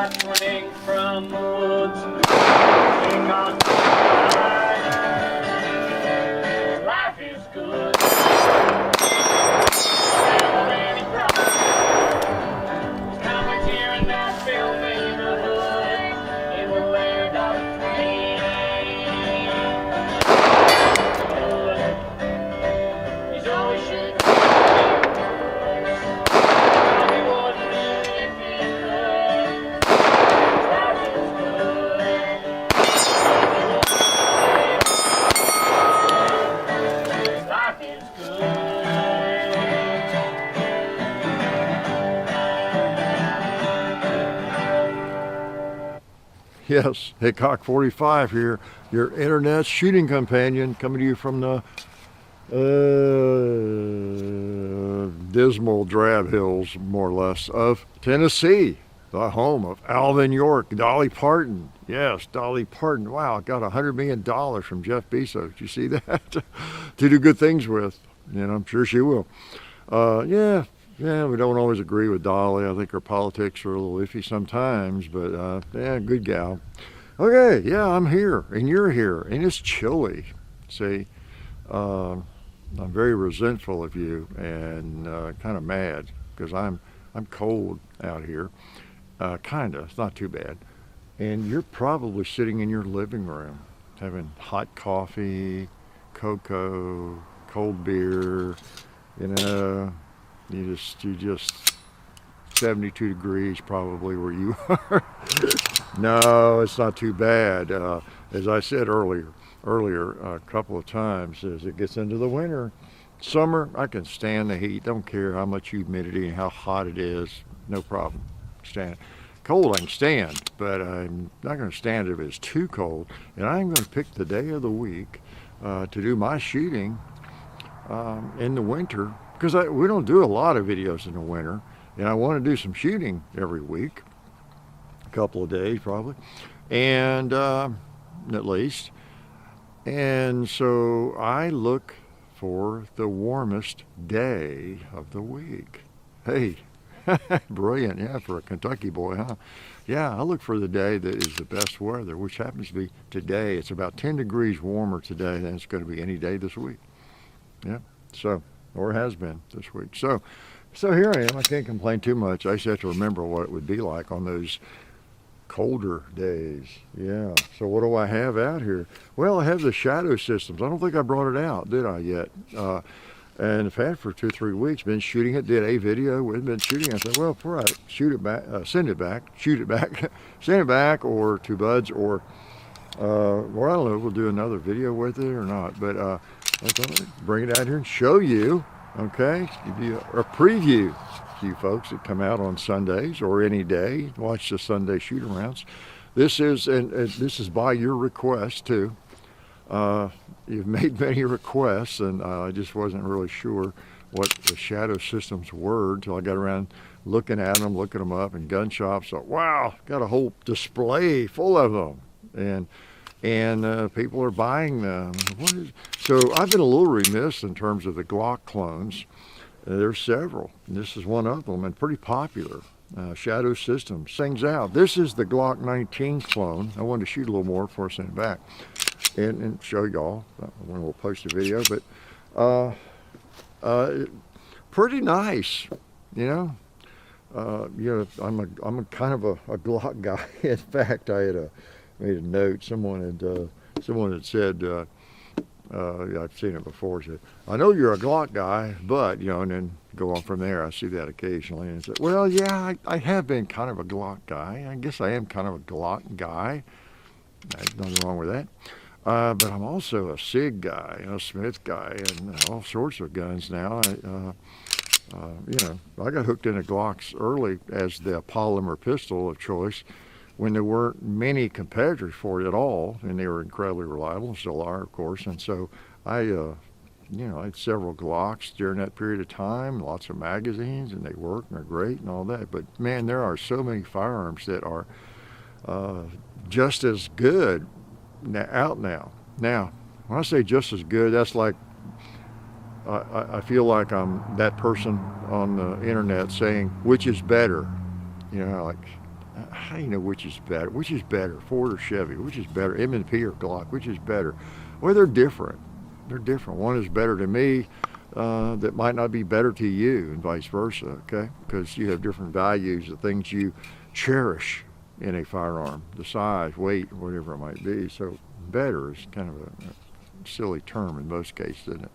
shots running from the woods. Take on life is good. Comments here in Nashville neighborhood in the land of free. He's always shooting. Yes, Hickok 45 here, your internet shooting companion, coming to you from the dismal drab hills, more or less, of Tennessee, the home of Alvin York, Dolly Parton. Yes, Dolly Parton. Wow, got $100 million from Jeff Bezos. You see that? To do good things with, and I'm sure she will. Yeah, we don't always agree with Dolly. I think her politics are a little iffy sometimes, but yeah, good gal. Okay, yeah, I'm here, and you're here, and it's chilly. See, I'm very resentful of you, and kind of mad because I'm cold out here. Kinda, it's not too bad. And you're probably sitting in your living room having hot coffee, cocoa, cold beer, you know. You just 72 degrees probably where you are. No, it's not too bad. As I said earlier a couple of times, as it gets into the winter, summer, I can stand the heat. Don't care how much humidity and how hot it is. No problem. Stand. Cold I can stand, but I'm not going to stand it if it's too cold. And I'm going to pick the day of the week to do my shooting in the winter. Because we don't do a lot of videos in the winter, and I want to do some shooting every week, a couple of days probably, and at least. And so I look for the warmest day of the week. Hey, brilliant, yeah, for a Kentucky boy, huh? Yeah, I look for the day that is the best weather, which happens to be today. It's about 10 degrees warmer today than it's going to be any day this week. Yeah, so. Or has been this week. So here I am. I can't complain too much. I just have to remember what it would be like on those colder days. Yeah. So what do I have out here? Well, I have the Shadow Systems. I don't think I brought it out, did I yet? And I've had for 2 or 3 weeks. Been shooting it. Did a video. We've been shooting. I said, well, before I shoot it back, send it back, shoot it back, send it back, or to Buds, or I don't know. We'll do another video with it or not, but. Okay, bring it out here and show you, okay? Give you a preview to you folks that come out on Sundays or any day, watch the Sunday shoot-arounds. This is by your request too. You've made many requests, and I just wasn't really sure what the Shadow Systems were until I got around looking at them, looking them up in gun shops. So, wow, got a whole display full of them, and people are buying them. So I've been a little remiss in terms of the Glock clones. There's several. This is one of them, and pretty popular. Shadow Systems sings out. This is the Glock 19 clone. I wanted to shoot a little more before I send it back and show y'all when we'll post the video. But pretty nice, you know. I'm a kind of a Glock guy. In fact, I had made a note. Someone had said, I've seen it before, said, I know you're a Glock guy, but, and then go on from there. I see that occasionally. And said, well, yeah, I have been kind of a Glock guy. I guess I am kind of a Glock guy. There's nothing wrong with that. But I'm also a SIG guy, a Smith guy, and all sorts of guns now. I got hooked into Glocks early as the polymer pistol of choice, when there weren't many competitors for it at all, and they were incredibly reliable, and still are, of course. And so I had several Glocks during that period of time, lots of magazines, and they work and they're great and all that. But man, there are so many firearms that are just as good out now. Now, when I say just as good, that's like I feel like I'm that person on the internet saying which is better. Like how do you know which is better? Which is better, Ford or Chevy? Which is better, M&P or Glock? Which is better? Well, they're different. They're different. One is better to me that might not be better to you, and vice versa, okay? Because you have different values, the things you cherish in a firearm, the size, weight, whatever it might be. So better is kind of a silly term in most cases, isn't it?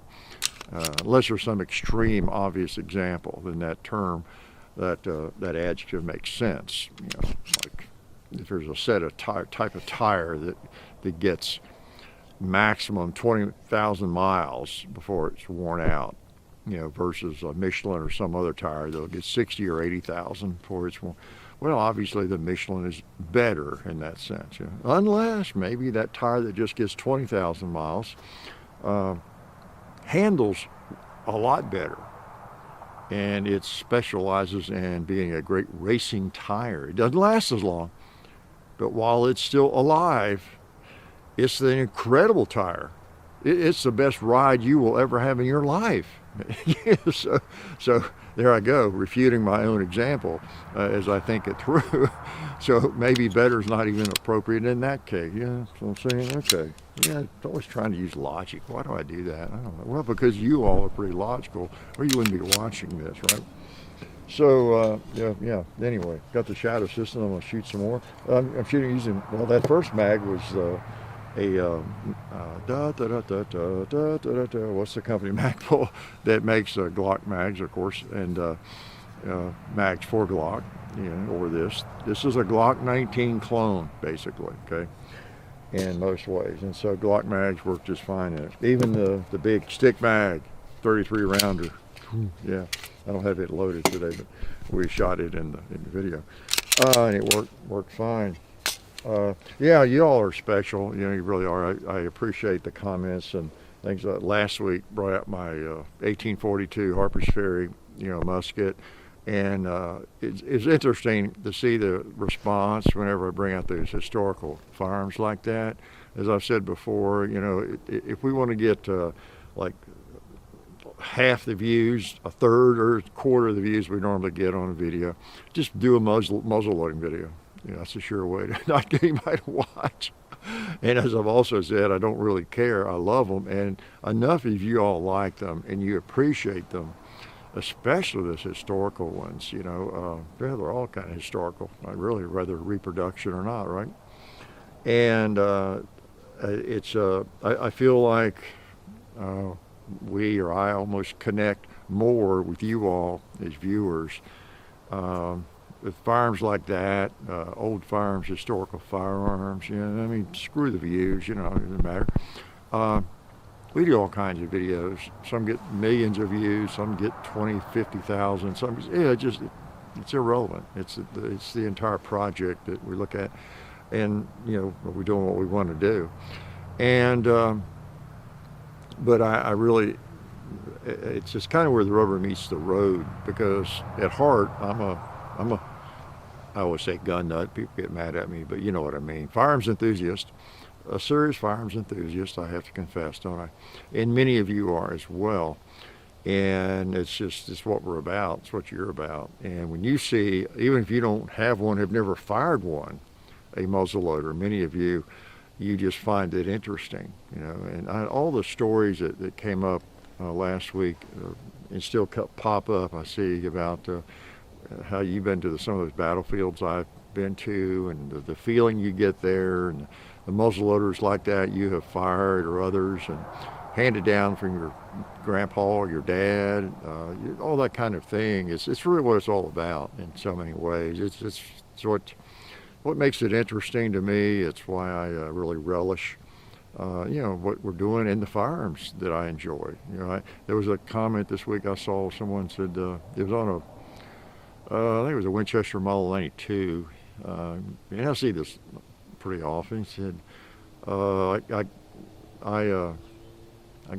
Unless there's some extreme, obvious example, then that term, that adjective makes sense. You know, like if there's a set of type of tire that gets maximum 20,000 miles before it's worn out, you know, versus a Michelin or some other tire that'll get 60 or 80,000 before it's worn. Well, obviously the Michelin is better in that sense, you know? Unless maybe that tire that just gets 20,000 miles handles a lot better, and it specializes in being a great racing tire. It doesn't last as long, but while it's still alive, it's an incredible tire. It's the best ride you will ever have in your life. So there I go, refuting my own example as I think it through. So maybe better is not even appropriate in that case. Yeah, so I'm saying, okay. Yeah, I'm always trying to use logic. Why do I do that? I don't know. Well, because you all are pretty logical, or you wouldn't be watching this, right? So, yeah. Anyway, got the Shadow System. I'm going to shoot some more. I'm shooting using, well, that first mag was what's the company, Magpul, that makes Glock mags, of course, and mags for Glock, you know, or this. This is a Glock 19 clone, basically, okay, in most ways. And so Glock mags work just fine in it. Even the big stick mag, 33 rounder. Yeah, I don't have it loaded today, but we shot it in the video, and it worked fine. Yeah, you all are special. You know, you really are. I appreciate the comments and things. Last week brought out my 1842 Harper's Ferry, you know, musket, and it's interesting to see the response whenever I bring out those historical firearms like that. As I've said before, you know, if we want to get like half the views, a third or a quarter of the views we normally get on a video, just do a muzzle loading video. You know, that's a sure way to not get anybody to watch. And as I've also said, I don't really care. I love them, and enough of you all like them and you appreciate them, especially those historical ones. You know, they're all kind of historical. I really, whether reproduction or not, right? And I feel like we, or I, almost connect more with you all as viewers. With firearms like that, old firearms, historical firearms, you know, I mean, screw the views, you know, it doesn't matter. We do all kinds of videos. Some get millions of views, some get 20, 50,000, some, yeah, it's irrelevant. It's the entire project that we look at, and, you know, we're doing what we want to do. And, but I really, it's just kind of where the rubber meets the road, because at heart, I always say gun nut, people get mad at me, but you know what I mean. Firearms enthusiast, a serious firearms enthusiast, I have to confess, don't I? And many of you are as well. And it's what we're about, it's what you're about. And when you see, even if you don't have one, have never fired one, a muzzleloader, many of you just find it interesting, you know. And all the stories that came up last week and still pop up, I see about how you've been to some of those battlefields I've been to, and the feeling you get there, and the muzzleloaders like that you have fired, or others, and handed down from your grandpa or your dad, all that kind of thing. It's really what it's all about in so many ways. It's what makes it interesting to me. It's why I really relish you know, what we're doing in the firearms that I enjoy. You know, there was a comment this week I saw, someone said, it was on I think it was a Winchester Model 92, and I see this pretty often. He said, I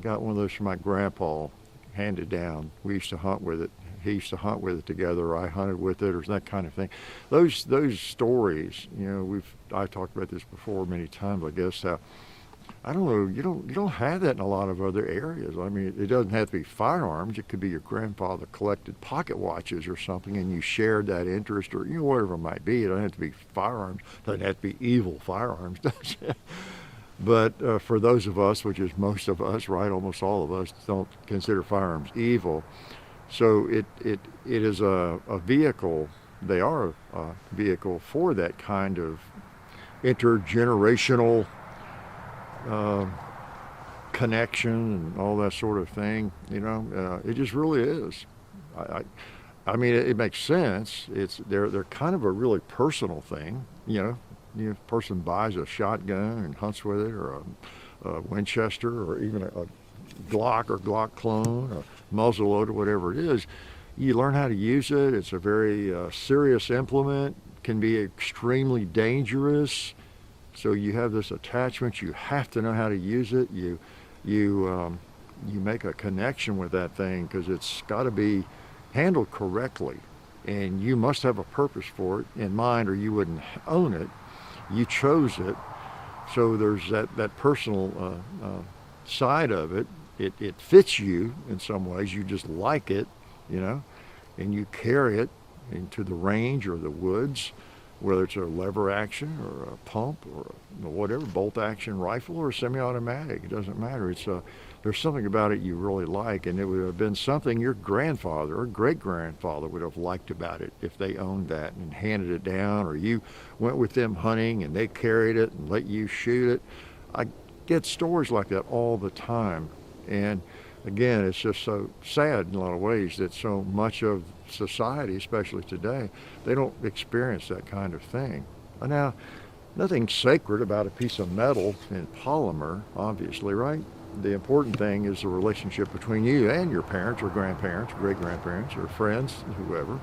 got one of those from my grandpa, handed down. We used to hunt with it. He used to hunt with it together, or I hunted with it, or that kind of thing. Those stories, you know, I've talked about this before many times, I guess, how I don't know. You don't have that in a lot of other areas. I mean, it doesn't have to be firearms. It could be your grandfather collected pocket watches or something, and you shared that interest, or whatever it might be. It doesn't have to be firearms. It doesn't have to be evil firearms, does it? But for those of us, which is most of us, right, almost all of us, don't consider firearms evil. So it is a vehicle. They are a vehicle for that kind of intergenerational connection and all that sort of thing. It just really is. I mean, it makes sense. They're kind of a really personal thing. A person buys a shotgun and hunts with it, or a Winchester, or even a Glock or Glock clone, or muzzleloader, whatever it is. You learn how to use it. It's a very serious implement. Can be extremely dangerous. So you have this attachment. You have to know how to use it. You make a connection with that thing because it's got to be handled correctly, and you must have a purpose for it in mind, or you wouldn't own it. You chose it, so there's that personal side of it. It fits you in some ways. You just like it, and you carry it into the range or the woods, whether it's a lever action or a pump or whatever, bolt action rifle or semi-automatic. It doesn't matter. There's something about it you really like, and it would have been something your grandfather or great-grandfather would have liked about it if they owned that and handed it down, or you went with them hunting and they carried it and let you shoot it. I get stories like that all the time, and again, it's just so sad in a lot of ways that so much of society, especially today, they don't experience that kind of thing. Now, nothing sacred about a piece of metal and polymer, obviously, right? The important thing is the relationship between you and your parents or grandparents, great-grandparents, or friends, whoever.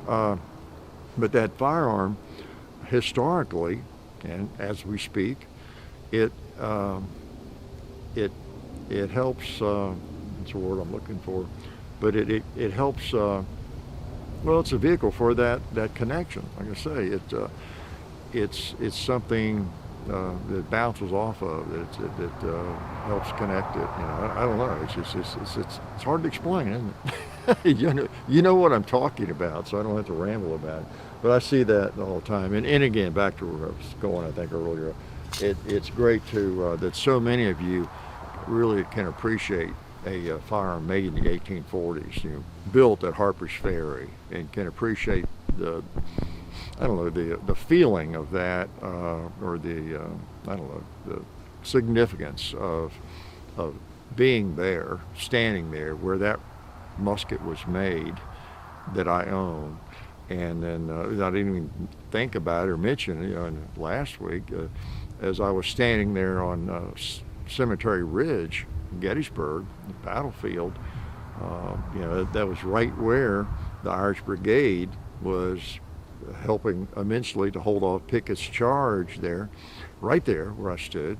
But that firearm, historically, and as we speak, it helps. That's a word I'm looking for, but it helps. Well, it's a vehicle for that connection. Like I say, it's something that bounces off of that helps connect it. I don't know. It's hard to explain, isn't it? you know what I'm talking about, so I don't have to ramble about it. But I see that all the time. And again, back to where I was going, I think earlier, it's great to that so many of you really can appreciate a firearm made in the 1840s, built at Harper's Ferry, and can appreciate the feeling of that, or the significance of being there, standing there where that musket was made that I own. And then I didn't even think about it or mention it. Last week, as I was standing there on Cemetery Ridge, Gettysburg, the battlefield, that was right where the Irish Brigade was helping immensely to hold off Pickett's charge there, right there where I stood.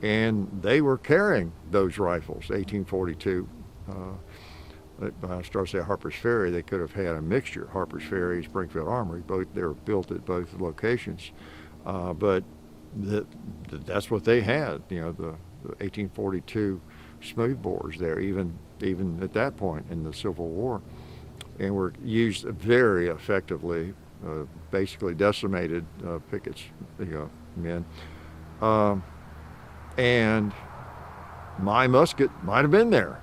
And they were carrying those rifles, 1842. I started to say Harper's Ferry, they could have had a mixture. Harper's Ferry, Springfield Armory, they were built at both locations. But that's what they had, the 1842 smoothbores there, even at that point in the Civil War, and were used very effectively. Basically decimated Pickett's men, and my musket might have been there.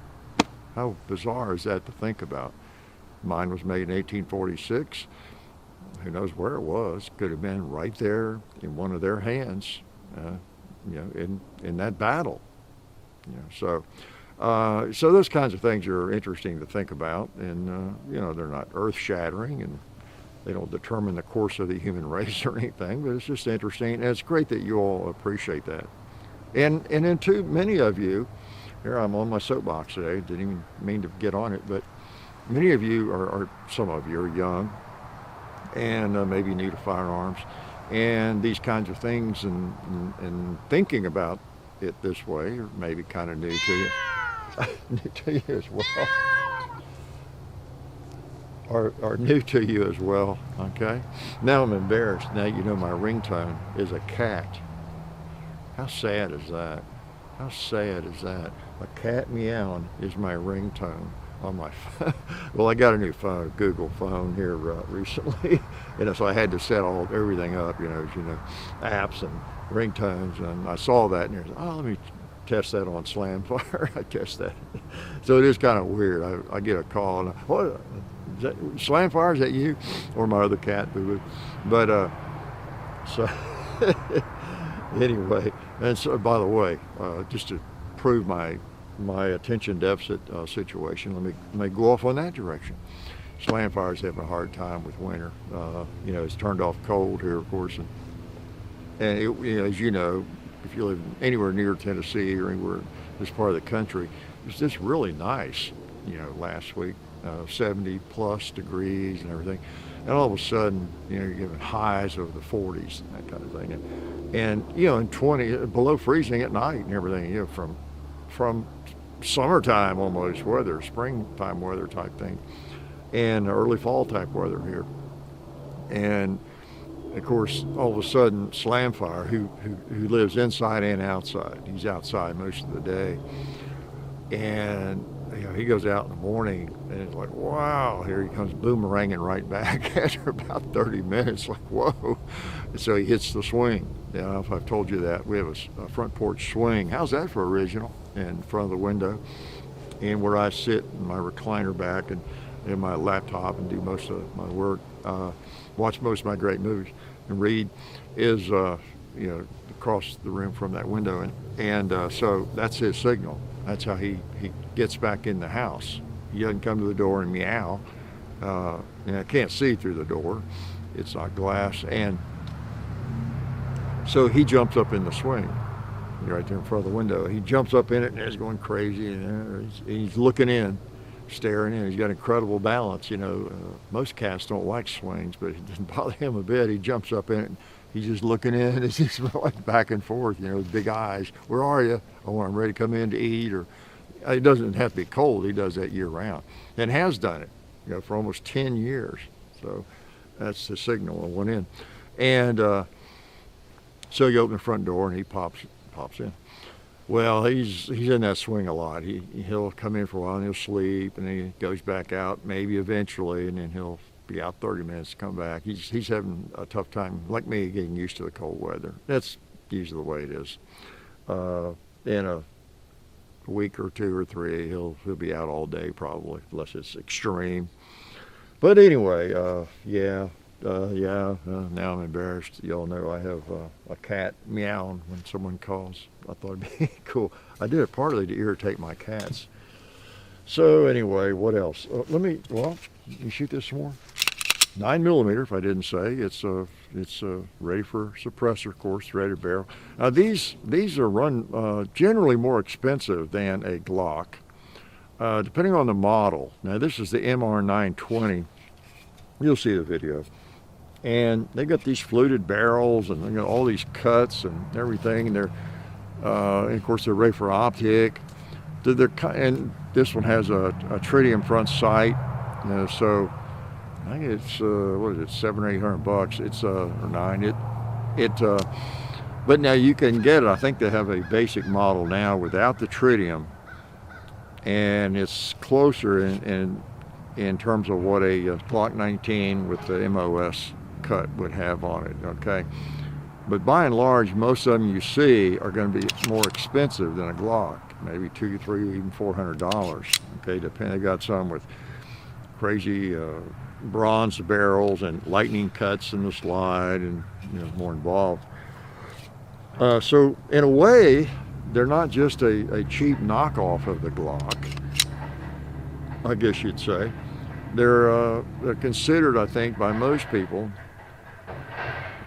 How bizarre is that to think about? Mine was made in 1846. Who knows where it was? Could have been right there in one of their hands, in that battle. So those kinds of things are interesting to think about, and they're not earth-shattering, and they don't determine the course of the human race or anything, but it's just interesting, and it's great that you all appreciate that. And then too, many of you, here I'm on my soapbox today, didn't even mean to get on it, but many of you some of you are young, and maybe new to firearms, and these kinds of things, and thinking about it this way, or maybe kind of new to you, new to you as well. Are new to you as well, okay? Now I'm embarrassed. Now my ringtone is a cat. How sad is that? How sad is that? A cat meowing is my ringtone on my phone. Well, I got a new phone, a Google phone here recently, and so I had to set everything up, apps and ringtones, and I saw that, and I was like, oh, let me test that on Slamfire. I test that. So it is kind of weird. I get a call, and what? Is that Slamfire? Is that you? Or my other cat, Boo Boo? But so anyway, and so by the way, just to prove my attention deficit situation, let me go off on that direction. Slamfire's having a hard time with winter. It's turned off cold here, of course, and as you know, if you live anywhere near Tennessee or anywhere in this part of the country, it was just really nice, last week, 70 plus degrees and everything. And all of a sudden, you're getting highs over the 40s and that kind of thing. And in 20, below freezing at night and everything, from summertime almost weather, springtime weather type thing, and early fall type weather here. And of course, all of a sudden, Slamfire, who lives inside and outside, he's outside most of the day, and he goes out in the morning, and it's like, wow, here he comes boomeranging right back after about 30 minutes, like, whoa. And so he hits the swing. I don't know if I've told you that. We have a front porch swing. How's that for original? In front of the window, and where I sit in my recliner back and in my laptop and do most of my work, watch most of my great movies and read, is across the room from that window, and so that's his signal. That's how he gets back in the house. He doesn't come to the door and meow. And I can't see through the door. It's not glass, and so he jumps up in the swing right there in front of the window. He jumps up in it and is going crazy, and he's looking in, staring in. He's got incredible balance. Most cats don't like swings, but it didn't bother him a bit. He jumps up in it, and he's just looking in. It's just like back and forth, with big eyes. Where are you? Oh, I'm ready to come in to eat. Or it doesn't have to be cold. He does that year round, and has done it, for almost 10 years. So that's the signal. I went in, and so you open the front door, and he pops in. Well, he's in that swing a lot. He'll come in for a while and he'll sleep, and then he goes back out maybe eventually, and then he'll be out 30 minutes to come back. He's having a tough time, like me, getting used to the cold weather. That's usually the way it is. In a week or two or three, he'll be out all day probably, unless it's extreme. But anyway, now I'm embarrassed. Y'all know I have a cat meowing when someone calls. I thought it'd be cool. I did it partly to irritate my cats. So anyway, what else? You shoot this some more? 9mm, if I didn't say. It's ready for suppressor, of course, threaded barrel. Now these are run generally more expensive than a Glock, depending on the model. Now this is the MR920. You'll see the video. And they got these fluted barrels, and they got all these cuts and everything. And they're, and of course, they're ready for optic. And this one has a tritium front sight. So I think it's $700 or $800. It's or $900. But now you can get it. I think they have a basic model now without the tritium, and it's closer in terms of what a Glock 19 with the MOS cut would have on it, okay? But by and large, most of them you see are going to be more expensive than a Glock, maybe $200, $300, even $400, okay? They got some with crazy bronze barrels and lightning cuts in the slide, and more involved. So in a way, they're not just a cheap knockoff of the Glock, I guess you'd say. They're considered, I think, by most people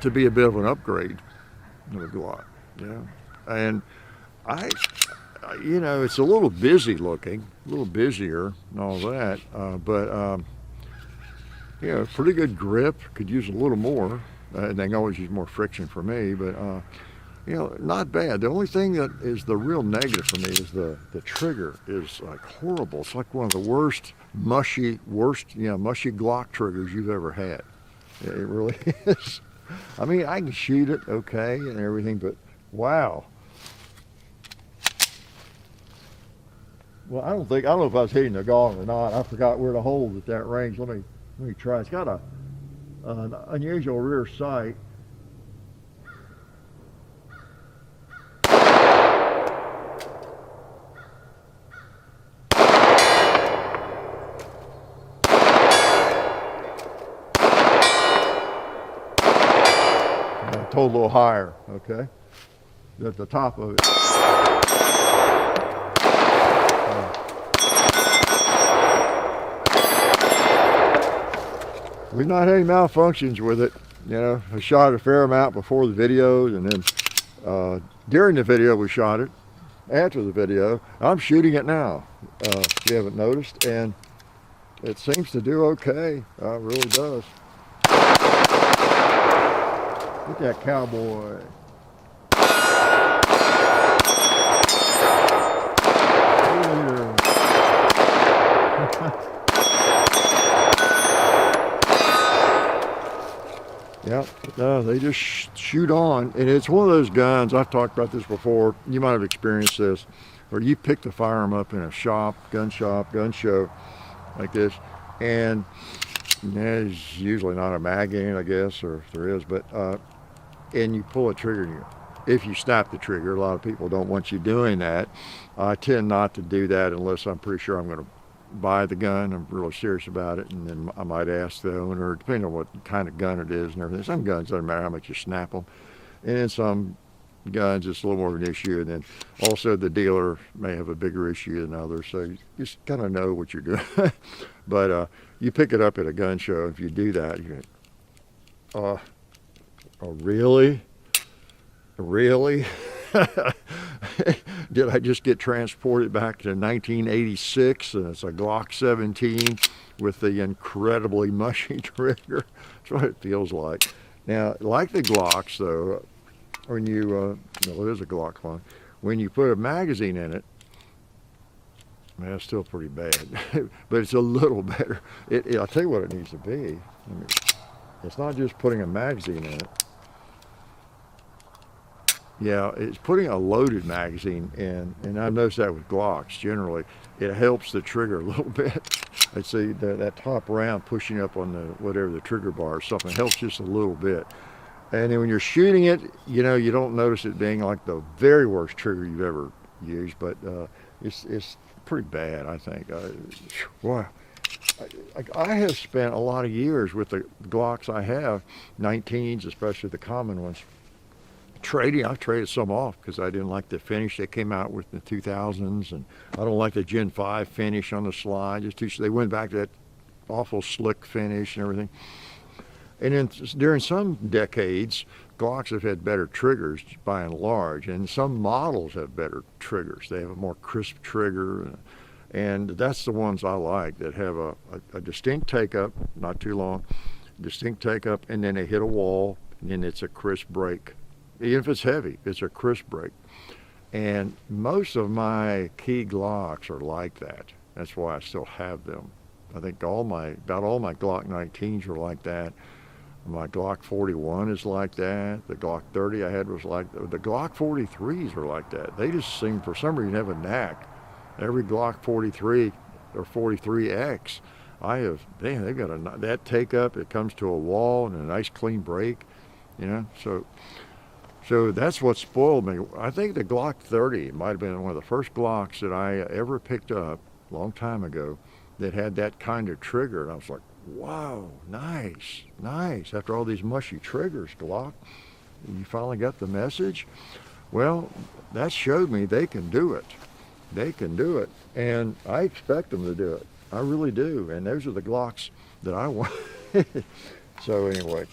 to be a bit of an upgrade of the Glock. Yeah, and it's a little busy looking, a little busier and all that, but pretty good grip. Could use a little more. They can always use more friction for me, but not bad. The only thing that is the real negative for me is the trigger is like horrible. It's like one of the worst mushy Glock triggers you've ever had. It really is. I mean, I can shoot it okay and everything, but wow, Well, I don't know if I was hitting the gong or not. I forgot where to hold at that range. Let me try. It's got an unusual rear sight. Told a little higher, okay? At the top of it. We've not had any malfunctions with it. You know, I shot a fair amount before the video, and then during the video we shot it. After the video, I'm shooting it now, if you haven't noticed, and it seems to do okay. It really does. Look at that cowboy. Yep, they just shoot on, and it's one of those guns, I've talked about this before, you might have experienced this, where you pick the firearm up in a gun show like this, and there's usually not a mag in it, I guess, or if there is, but and you pull a trigger, and if you snap the trigger, a lot of people don't want you doing that. I tend not to do that unless I'm pretty sure I'm going to buy the gun. I'm really serious about it, and then I might ask the owner, depending on what kind of gun it is and everything. Some guns, doesn't matter how much you snap them, and then some guns it's a little more of an issue, and then also the dealer may have a bigger issue than others, so you just kind of know what you're doing. But you pick it up at a gun show, if you do that, you go, oh, really? Did I just get transported back to 1986? And it's a Glock 17 with the incredibly mushy trigger. That's what it feels like. Now, like the Glocks, though, when you, well, it is a Glock one, when you put a magazine in it, man, it's still pretty bad, but it's a little better. I'll tell you what it needs to be. It's not just putting a magazine in it. Yeah, it's putting a loaded magazine in, and I've noticed that with Glocks generally. It helps the trigger a little bit. I'd say that top round pushing up on the whatever the trigger bar or something helps just a little bit. And then when you're shooting it, you know, you don't notice it being like the very worst trigger you've ever used, but it's pretty bad, I think. Wow. I have spent a lot of years with the Glocks I have, 19s, especially the common ones. I've traded some off because I didn't like the finish they came out with in the 2000s, and I don't like the Gen 5 finish on the slide. They went back to that awful slick finish and everything. And then during some decades, Glocks have had better triggers by and large, and some models have better triggers. They have a more crisp trigger, and that's the ones I like, that have a distinct take-up, not too long, distinct take-up, and then they hit a wall, and then it's a crisp break. Even if it's heavy, it's a crisp break. And most of my key Glocks are like that. That's why I still have them. I think about all my Glock 19s are like that. My Glock 41 is like that. The Glock 30 I had was like that. The Glock 43s are like that. They just seem, for some reason, have a knack. Every Glock 43 or 43X, they've got that take up, it comes to a wall and a nice clean break, you know, So that's what spoiled me. I think the Glock 30 might have been one of the first Glocks that I ever picked up a long time ago that had that kind of trigger. And I was like, wow, nice. After all these mushy triggers, Glock, you finally got the message? Well, that showed me they can do it. They can do it. And I expect them to do it. I really do. And those are the Glocks that I want. So anyway.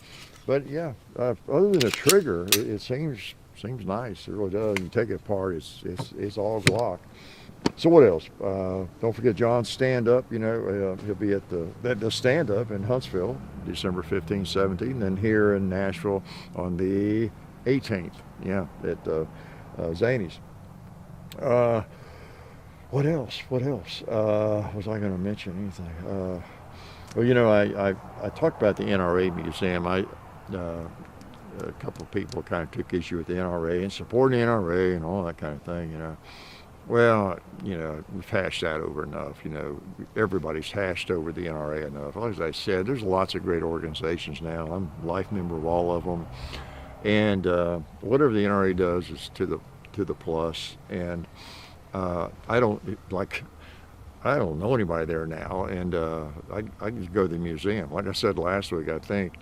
But yeah, other than the trigger, it seems nice. It really does. You take it apart, it's all Glock. So what else? Don't forget John's stand-up. You know, he'll be at the stand-up in Huntsville, December 15th, 17th, and then here in Nashville on the 18th. Yeah, at Zany's. What else? Was I going to mention anything? Well, you know, I talked about the NRA museum. A couple of people kind of took issue with the NRA and supporting the NRA and all that kind of thing, you know. Well, we've hashed that over enough. Everybody's hashed over the NRA enough. As I said, there's lots of great organizations now. I'm a life member of all of them, and whatever the NRA does is to the plus. And I don't know anybody there now, and I just go to the museum. Like I said last week, I think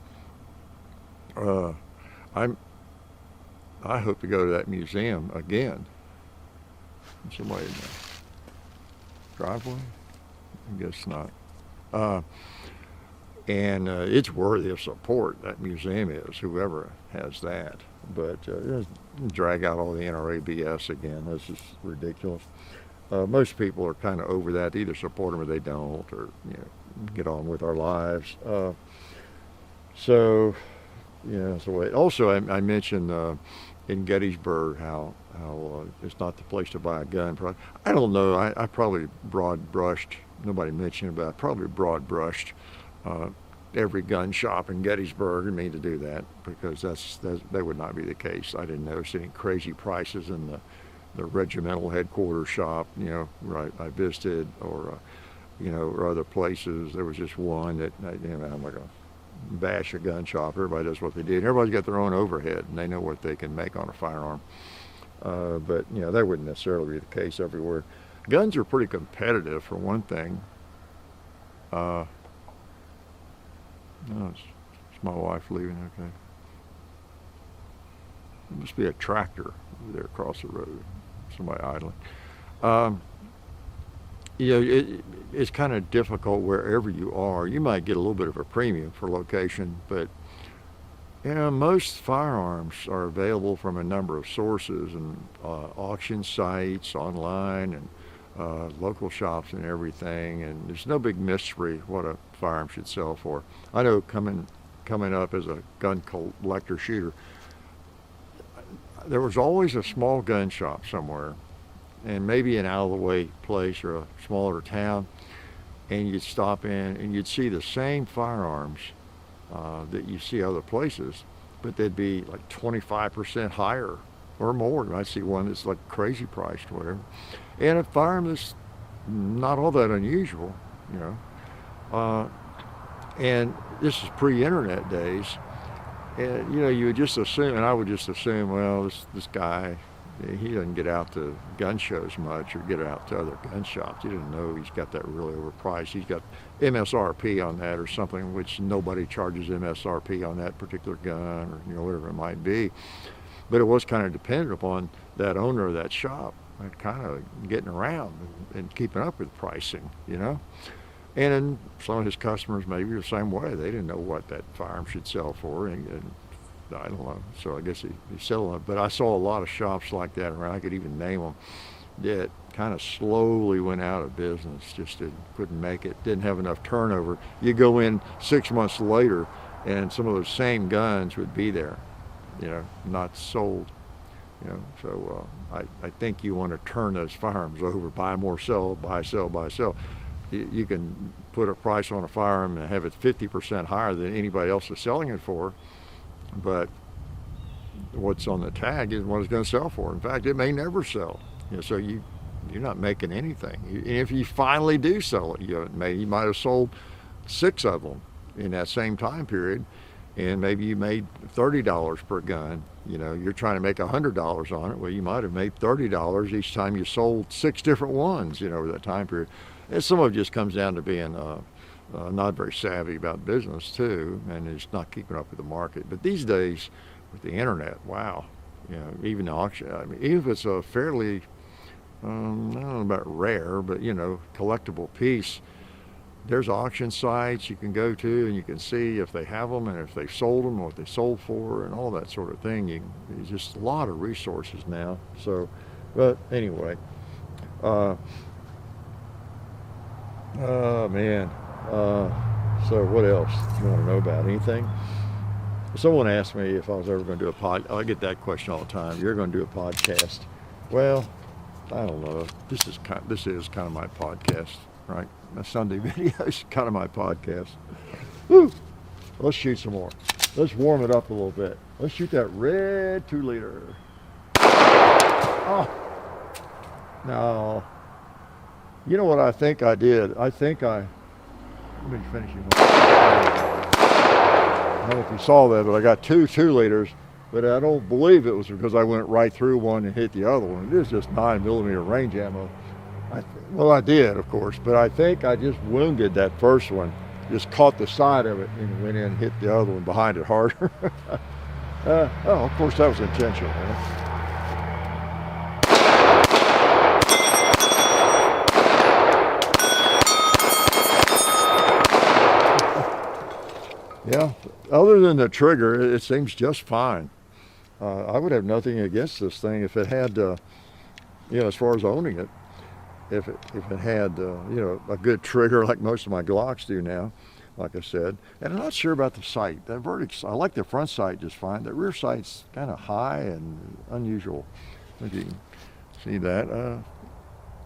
I hope to go to that museum again. Somebody in the driveway? I guess not. And it's worthy of support. That museum is, whoever has that. But drag out all the NRA BS again. This is ridiculous. Most people are kind of over that. They either support them or they don't, or get on with our lives. So also I mentioned in Gettysburg how it's not the place to buy a gun. I don't know. I probably broad brushed. Nobody mentioned about it. Probably broad brushed every gun shop in Gettysburg. I didn't mean to do that, because that would not be the case. I didn't notice any crazy prices in the regimental headquarters shop, where I visited, or or other places. There was just one that I'm like bash a gun shop. Everybody does what they do. Everybody's got their own overhead, and they know what they can make on a firearm. But that wouldn't necessarily be the case everywhere. Guns are pretty competitive, for one thing. No, it's my wife leaving. Okay, it must be a tractor over there across the road. Somebody idling. It's kind of difficult wherever you are. You might get a little bit of a premium for location, but most firearms are available from a number of sources, and auction sites, online, and local shops and everything. And there's no big mystery what a firearm should sell for. I know coming up as a gun collector shooter, there was always a small gun shop somewhere, and maybe an out-of-the-way place or a smaller town, and you'd stop in and you'd see the same firearms that you see other places, but they'd be like 25% higher or more. You might see one that's like crazy priced, whatever, and a firearm that's not all that unusual, and this is pre-internet days, and you would just assume, and I would just assume, well, this guy, he doesn't get out to gun shows much or get out to other gun shops. He didn't know he's got that really overpriced. He's got MSRP on that or something, which nobody charges MSRP on that particular gun, or whatever it might be. But it was kind of dependent upon that owner of that shop kind of getting around and keeping up with pricing, And then some of his customers maybe the same way. They didn't know what that firearm should sell for, and I don't know. So I guess he settled on it. But I saw a lot of shops like that around. I could even name them, that kind of slowly went out of business. Just couldn't make it. Didn't have enough turnover. You go in 6 months later, and some of those same guns would be there, not sold. So I think you want to turn those firearms over, buy more, sell, buy, sell, buy, sell. You can put a price on a firearm and have it 50% higher than anybody else is selling it for, but what's on the tag is what it's going to sell for. In fact, it may never sell. So you're not making anything. And if you finally do sell it, you might have sold 6 of them in that same time period, and maybe you made $30 per gun. You're trying to make $100 on it. Well, you might have made $30 each time you sold 6 different ones, over that time period. And some of it just comes down to being not very savvy about business too, and it's not keeping up with the market. But these days, with the internet, wow, even the auction. I mean, even if it's a fairly, I don't know about rare, but collectible piece, there's auction sites you can go to, and you can see if they have them and if they've sold them, what they sold for, and all that sort of thing. There's just a lot of resources now. So, but anyway, oh man. So what else you want to know about? Anything? Someone asked me if I was ever going to do a I get that question all the time. You're going to do a podcast? Well, I don't know. This is kind of my podcast, right? My Sunday video is kind of my podcast. Woo! Let's shoot some more. Let's warm it up a little bit. Let's shoot that red 2-liter. Oh, No. You know what I think I did? Let me finish it. I don't know if you saw that, but I got two 2-liters, but I don't believe it was because I went right through one and hit the other one. It is just 9mm range ammo. Well, I did, of course, but I think I just wounded that first one, just caught the side of it and went in and hit the other one behind it harder. Of course, that was intentional. Yeah, other than the trigger, it seems just fine. I would have nothing against this thing if it had, as far as owning it, if it had, a good trigger like most of my Glocks do now, like I said. And I'm not sure about the sight. That verdict, I like the front sight just fine. The rear sight's kind of high and unusual. If you can see that, a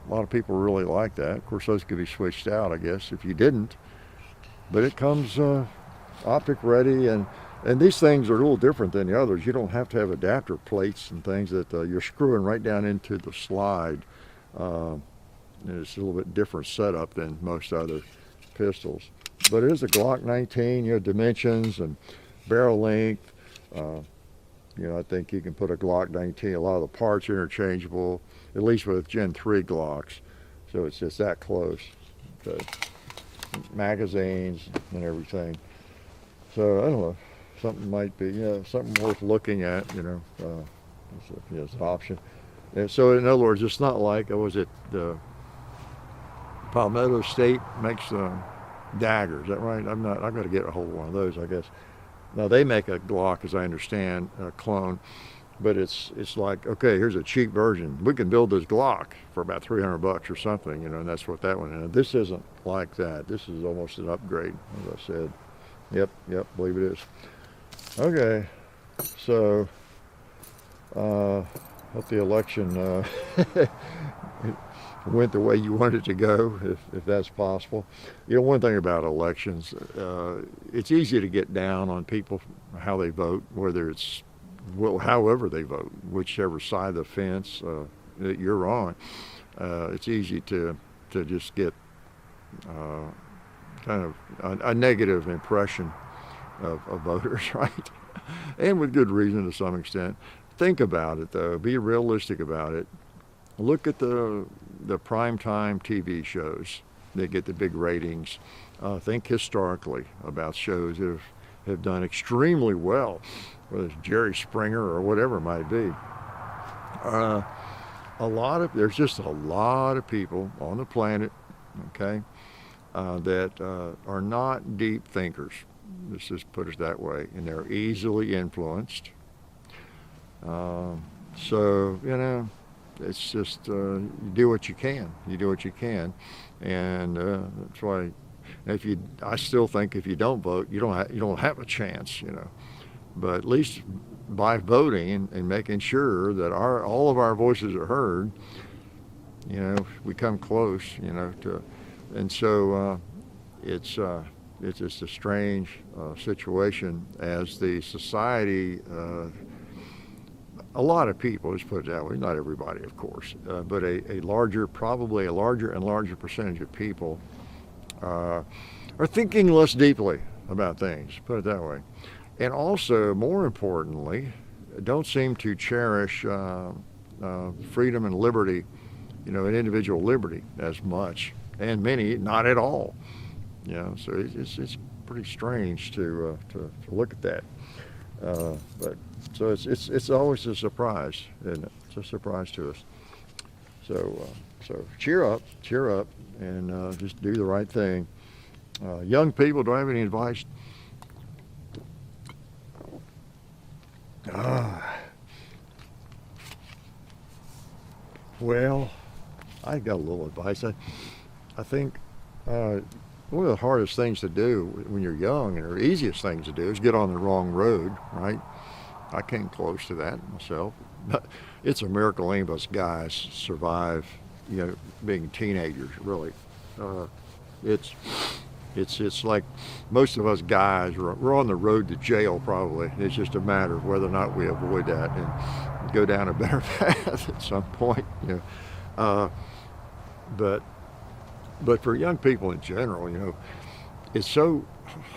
lot of people really like that. Of course, those could be switched out, I guess, if you didn't. But it comes optic ready, and these things are a little different than the others. You don't have to have adapter plates and things that you're screwing right down into the slide. It's a little bit different setup than most other pistols. But it is a Glock 19, dimensions and barrel length. I think you can put a Glock 19, a lot of the parts are interchangeable, at least with Gen 3 Glocks. So it's just that close. So, magazines and everything. So I don't know, something might be, something worth looking at, it's an option. And so in other words, it's not like, was it Palmetto State makes daggers, is that right? I'm going to get a hold of one of those, I guess. Now they make a Glock, as I understand, a clone, but it's like, okay, here's a cheap version. We can build this Glock for about $300 or something, and that's what that one is. This isn't like that. This is almost an upgrade, as I said. Yep, believe it is. Okay, so hope the election went the way you wanted it to go, if that's possible. One thing about elections, it's easy to get down on people, how they vote, whether it's, however they vote, whichever side of the fence that you're on. It's easy to just get kind of a negative impression of voters, right? And with good reason to some extent. Think about it, though. Be realistic about it. Look at the primetime TV shows that get the big ratings. Think historically about shows that have done extremely well, whether it's Jerry Springer or whatever it might be. There's just a lot of people on the planet, okay, that are not deep thinkers. Let's just put it that way. And they're easily influenced. So, it's just, you do what you can. You do what you can. And that's why I still think if you don't vote, you don't have a chance, But at least by voting and making sure that all of our voices are heard, we come close, and so it's just a strange situation as the society, a lot of people, let's put it that way, not everybody, of course, but probably a larger and larger percentage of people are thinking less deeply about things, put it that way. And also, more importantly, don't seem to cherish freedom and liberty, and individual liberty as much, and many not at all. So it's pretty strange to look at that. But so it's always a surprise, isn't it? It's a surprise to us. So cheer up, and just do the right thing. Young people, do I have any advice? Well, I got a little advice. I think one of the hardest things to do when you're young, or the easiest things to do, is get on the wrong road, right? I came close to that myself. But it's a miracle any of us guys survive, being teenagers, really. It's like most of us guys, we're on the road to jail probably. It's just a matter of whether or not we avoid that and go down a better path at some point. Uh, but but for young people in general, it's so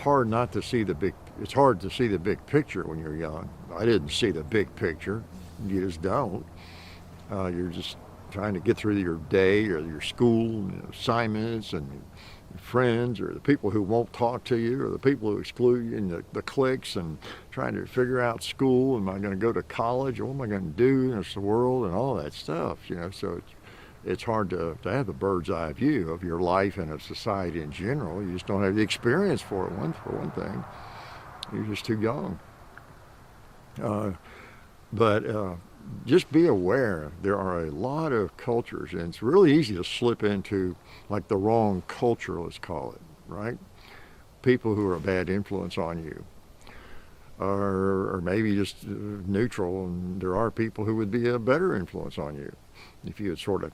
hard not to see the big. It's hard to see the big picture when you're young. I didn't see the big picture. You just don't. You're just trying to get through your day or your school assignments and your friends or the people who won't talk to you or the people who exclude you and the cliques and trying to figure out school. Am I going to go to college? What am I going to do in this world and all that stuff? So it's hard to have the bird's eye view of your life and of society in general. You just don't have the experience for it. For one thing, you're just too young. But just be aware there are a lot of cultures, and it's really easy to slip into like the wrong culture, let's call it, right? People who are a bad influence on you, or maybe just neutral, and there are people who would be a better influence on you if you would sort of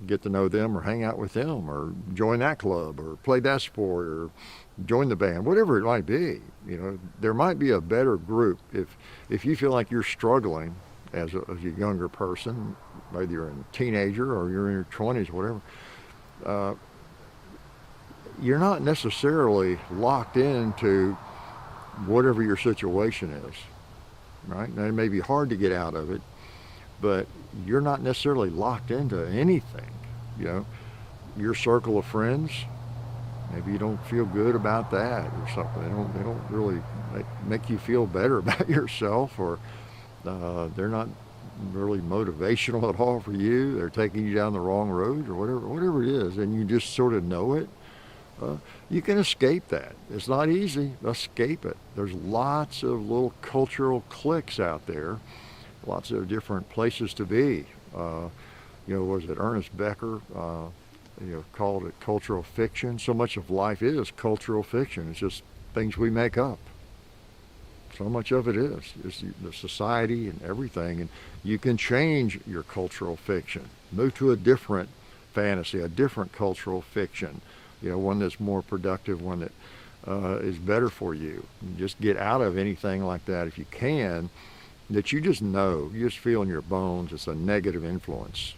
get to know them or hang out with them or join that club or play that sport or join the band, whatever it might be. There might be a better group if you feel like you're struggling as a younger person, whether you're a teenager or you're in your 20s, whatever. You're not necessarily locked into whatever your situation is, right? Now, it may be hard to get out of it, but you're not necessarily locked into anything. Your circle of friends, maybe you don't feel good about that or something. They don't really make you feel better about yourself, or they're not really motivational at all for you. They're taking you down the wrong road or whatever it is, and you just sort of know it. You can escape that. It's not easy. Escape it. There's lots of little cultural cliques out there, lots of different places to be. Was it Ernest Becker? Called it cultural fiction. So much of life is cultural fiction. It's just things we make up. So much of it is. It's the society and everything. And you can change your cultural fiction. Move to a different fantasy, a different cultural fiction. One that's more productive, one that is better for you. Just get out of anything like that if you can, that you just know, you just feel in your bones it's a negative influence.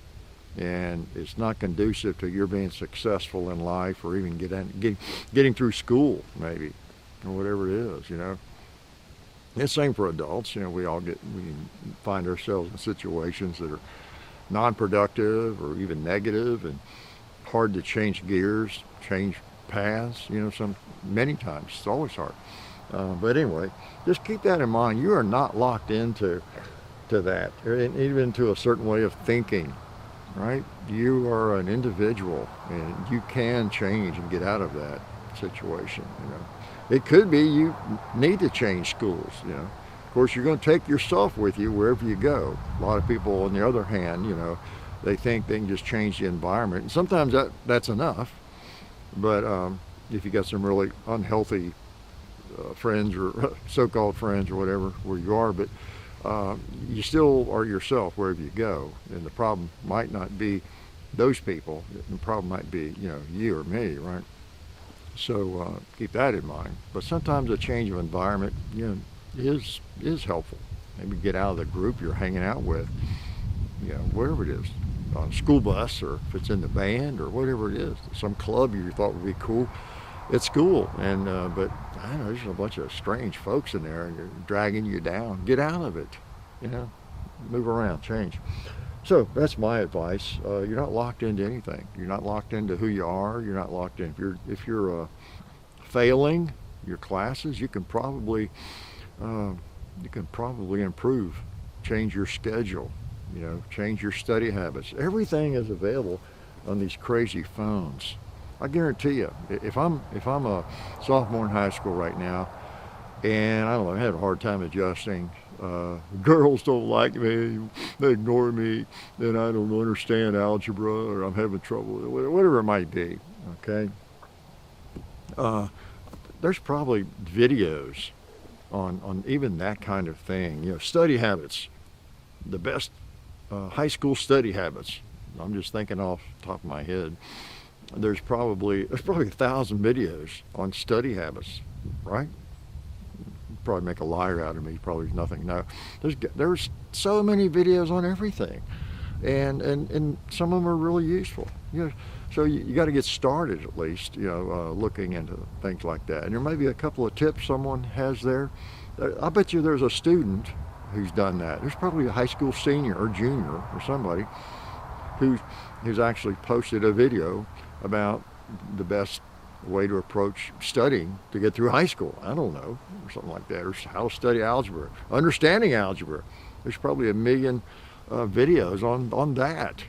And it's not conducive to your being successful in life or even getting through school, maybe, or whatever it is, It's the same for adults. We find ourselves in situations that are non-productive or even negative and hard to change gears, change paths, many times. It's always hard. But anyway, just keep that in mind. You are not locked into that, or even to a certain way of thinking, right? You are an individual, and you can change and get out of that situation. It could be you need to change schools. Of course, you're going to take yourself with you wherever you go. A lot of people, on the other hand, they think they can just change the environment, and sometimes that's enough. But if you got some really unhealthy friends or so-called friends or whatever where you are, but you still are yourself wherever you go. And the problem might not be those people. The problem might be, you or me, right? So keep that in mind. But sometimes a change of environment, is helpful. Maybe get out of the group you're hanging out with, wherever it is, on a school bus, or if it's in the band or whatever it is, some club you thought would be cool at school. And but I don't know, there's a bunch of strange folks in there and they're dragging you down. Get out of it, move around, change. So that's my advice. You're not locked into anything. You're not locked into who you are. You're not locked in. If you're failing your classes, you can probably improve, change your schedule, change your study habits. Everything is available on these crazy phones. I guarantee you, if I'm a sophomore in high school right now, and I don't know, I had a hard time adjusting. Girls don't like me, they ignore me, and I don't understand algebra, or I'm having trouble, whatever it might be, okay? There's probably videos on even that kind of thing. Study habits, the best high school study habits. I'm just thinking off the top of my head. There's probably 1,000 videos on study habits, right? Probably make a liar out of me. Probably nothing. No, there's so many videos on everything, and some of them are really useful. So you got to get started at least, looking into things like that. And there may be a couple of tips someone has there. I bet you there's a student who's done that. There's probably a high school senior or junior or somebody who's actually posted a video about the best way to approach studying to get through high school. I don't know, or something like that, or how to study algebra, understanding algebra. There's probably a million videos on that.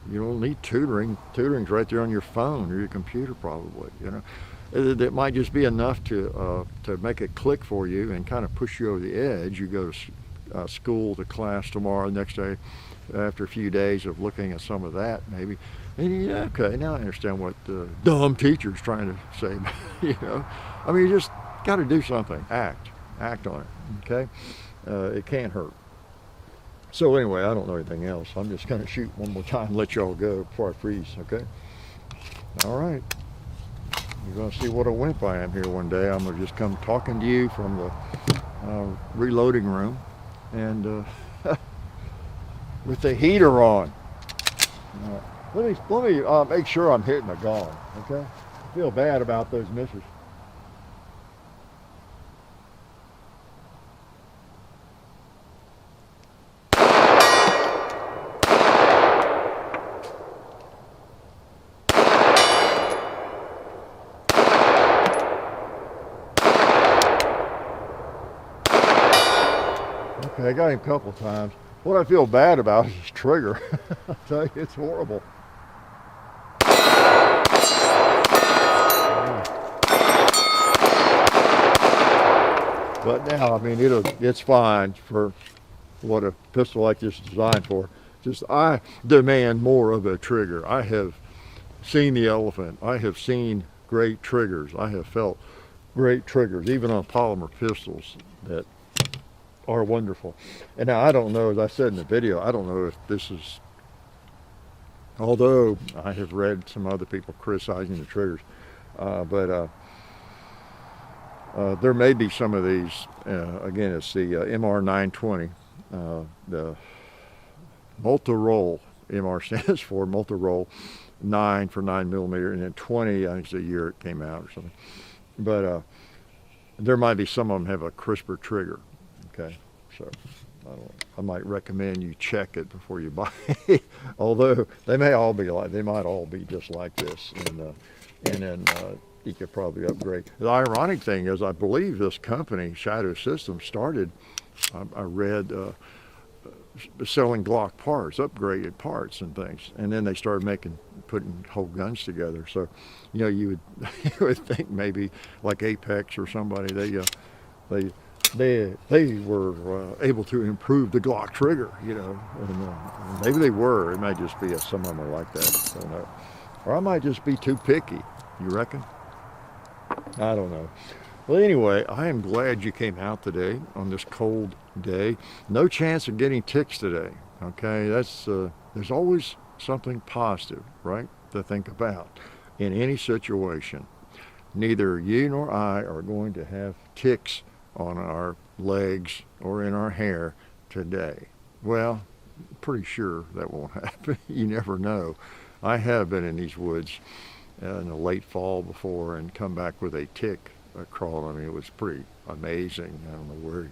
You don't need tutoring. Tutoring's right there on your phone or your computer, probably. It might just be enough to make it click for you and kind of push you over the edge. You go to school, to class tomorrow, next day, after a few days of looking at some of that, maybe. And okay, now I understand what the dumb teacher's trying to say. I mean, you just got to do something. Act on it. Okay, it can't hurt. So anyway, I don't know anything else. I'm just going to shoot one more time and let y'all go before I freeze, okay? All right. You're going to see what a wimp I am here one day. I'm going to just come talking to you from the reloading room and with the heater on. All right. Let me make sure I'm hitting a gong, okay? I feel bad about those misses. Okay, I got him a couple times. What I feel bad about is his trigger. I tell you, it's horrible. But now, I mean, it's fine for what a pistol like this is designed for. Just, I demand more of a trigger. I have seen the elephant. I have seen great triggers. I have felt great triggers, even on polymer pistols that are wonderful. And now I don't know, as I said in the video, I don't know if this is, although I have read some other people criticizing the triggers, but there may be some of these, again, it's the MR920, the multi-roll, MR stands for multi-roll, 9 for 9mm, and then 20, I think it's the year it came out or something. But there might be some of them have a crisper trigger. Okay, so I might recommend you check it before you buy it. Although they might all be just like this, and then you could probably upgrade. The ironic thing is, I believe this company, Shadow Systems, started. I read selling Glock parts, upgraded parts and things, and then they started putting whole guns together. So, you would think maybe like Apex or somebody, they were able to improve the Glock trigger, and maybe they were. It might just be some of them are like that. I don't know. Or I might just be too picky. You reckon? I don't know. Well, anyway, I am glad you came out today on this cold day. No chance of getting ticks today. Okay, there's always something positive, right, to think about in any situation. Neither you nor I are going to have ticks on our legs or in our hair today. Well, pretty sure that won't happen. You never know. I have been in these woods in the late fall before and come back with a tick crawling on me. It was pretty amazing. I don't know where it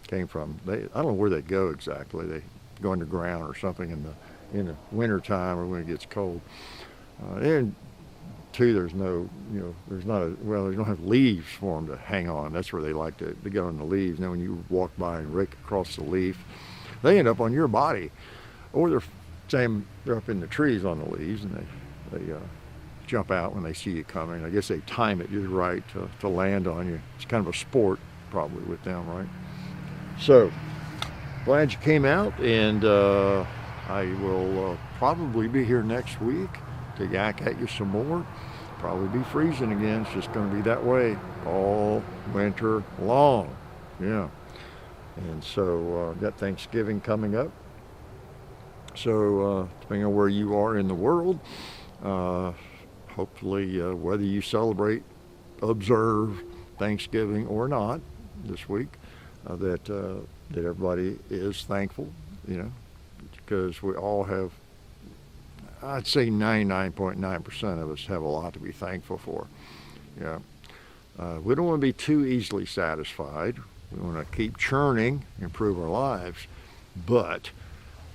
came from. I don't know where they go exactly. They go underground or something in the winter time or when it gets cold. And two, they don't have leaves for them to hang on. That's where they like to get on the leaves. Now when you walk by and rake across the leaf, they end up on your body. Or they're up in the trees on the leaves, and they jump out when they see you coming. I guess they time it just right to land on you. It's kind of a sport probably with them, right? So, glad you came out, and I will probably be here next week to yak at you some more. Probably be freezing again. It's just going to be that way all winter long. Yeah. And so got Thanksgiving coming up. So depending on where you are in the world, hopefully whether you celebrate, observe Thanksgiving or not this week, that everybody is thankful, because we all have, I'd say 99.9% of us have a lot to be thankful for. Yeah. We don't want to be too easily satisfied. We want to keep churning, improve our lives, but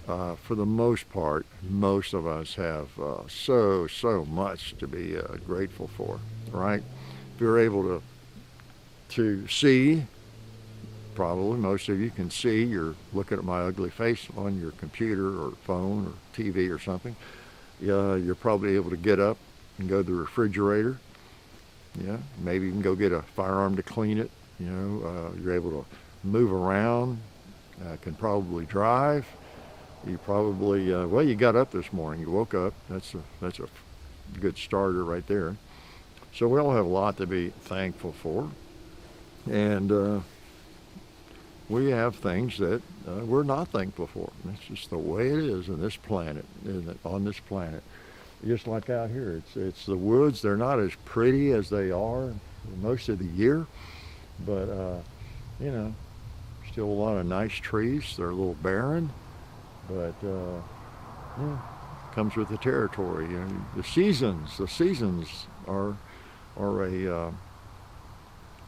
for the most part, most of us have so much to be grateful for, right? If you're able to see, probably most of you can see, you're looking at my ugly face on your computer or phone or TV or something. You're probably able to get up and go to the refrigerator. Yeah, maybe you can go get a firearm to clean it. You're able to move around, can probably drive. You probably, well, you got up this morning, you woke up. That's a good starter right there. So we all have a lot to be thankful for. And we have things that we're not thankful for. That's just the way it is in this planet, on this planet. Just like out here, it's the woods. They're not as pretty as they are most of the year, but still a lot of nice trees. They're a little barren, but comes with the territory. The seasons are a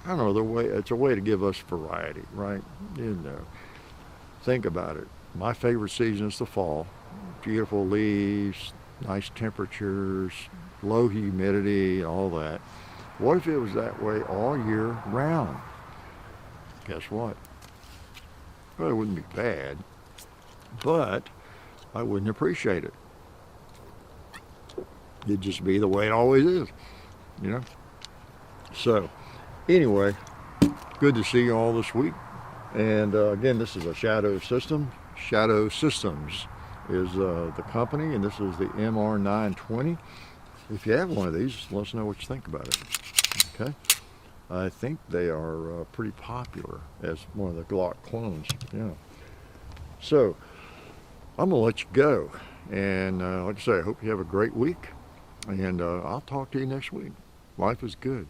I don't know, it's a way to give us variety, right? Think about it. My favorite season is the fall. Beautiful leaves, nice temperatures, low humidity, and all that. What if it was that way all year round? Guess what? Well, it wouldn't be bad, but I wouldn't appreciate it. It'd just be the way it always is, So, anyway, good to see you all this week. And again, this is a Shadow System. Shadow Systems is the company, and this is the MR920. If you have one of these, let us know what you think about it. Okay? I think they are pretty popular as one of the Glock clones. Yeah. So, I'm going to let you go. And like I say, I hope you have a great week. And I'll talk to you next week. Life is good.